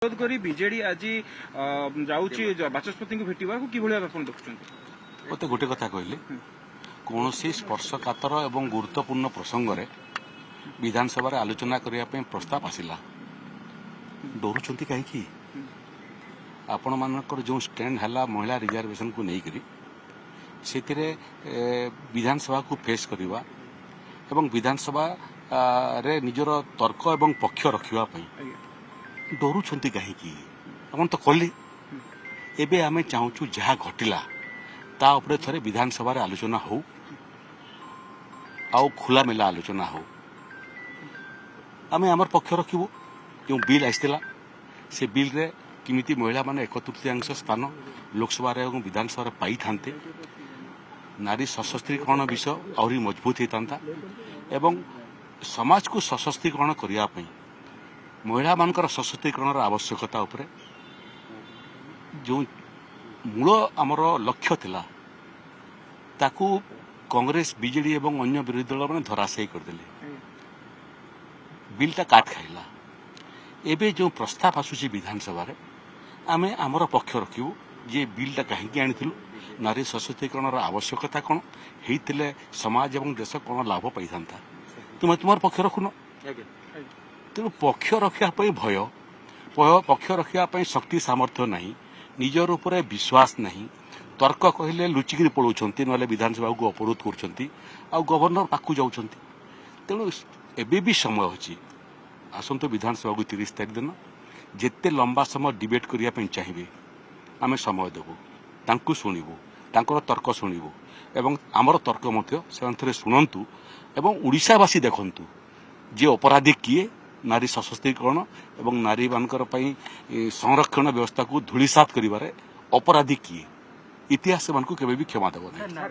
विरोध करी बीजेडी आज जाऊँगी बाचस्पति को भेटा कि देखुं मत गोटे कथा कहले कौन स्पर्शकातर और गुरुत्वपूर्ण प्रसंग में विधानसभा आलोचना करने प्रस्ताव आसला डरुंच कहीं आपण मानकर जो स्टैंड है महिला रिजर्वेशन को लेकर से विधानसभा को फेस करवा एवं विधानसभा रे निजर तर्क एवं पक्ष रखापी डरुंच कहीं आप तो कले एबे आमे चाहूँ जहाँ घटिला ता उपरे थरे विधानसभा रे आलोचना हो खुला मेला आलोचना हो आमे आमर पक्ष रखिबो जो बिल आइसला से बिल रे किमिति महिला माने 1/3 स्थान लोकसभा रे एवं विधानसभा रे पाई थांते नारी सशस्त्रीकरण विषय और मजबूत होता एवं समाज को सशस्त्रीकरण करने महिला मानकर सशस्त्रीकरण आवश्यकता उपरे जो मूल आमर लक्ष्य थिला ताकू कांग्रेस बीजेडी एवं अन्य विरोधी दल मैंने धराशायी करदेले बिलटा काट खाइला एबे जो प्रस्ताव आसुची विधानसभा रे आमे आमर पक्ष रखिबु जे बिलटा कहीं आनिथिलु नारी सशक्तिकरण आवश्यकता कौन होते समाज एवं देश कौन लाभ पाई था तुम तुम पक्ष रखुन तेणु पक्ष रखापी भय पक्ष रखापी शक्ति सामर्थ्य नहीं निजर उपर विश्वास नहीं तर्क कहले लुचिकी पलाउंट ना विधानसभा को अवरोध कर गवर्नर पाक जाऊँ तेणु एबे भी समय अच्छी आसतु विधानसभा को 30 तारीख दिन जिते लंबा समय डिबेट करने चाहिए आम समय देवु तांकु शुणिबु तांकर तर्क शुणिबु एवं आमर तर्क मध्य से शुणु एवं ओडिशावासी देखंतु जे अपराधी किए नारी सशस्त्रीकरण एवं नारी मानकर पई संरक्षण व्यवस्था को धूलिसात करिबारे अपराधी किए इतिहास मान को केबे भी क्षमा देबो नहीं।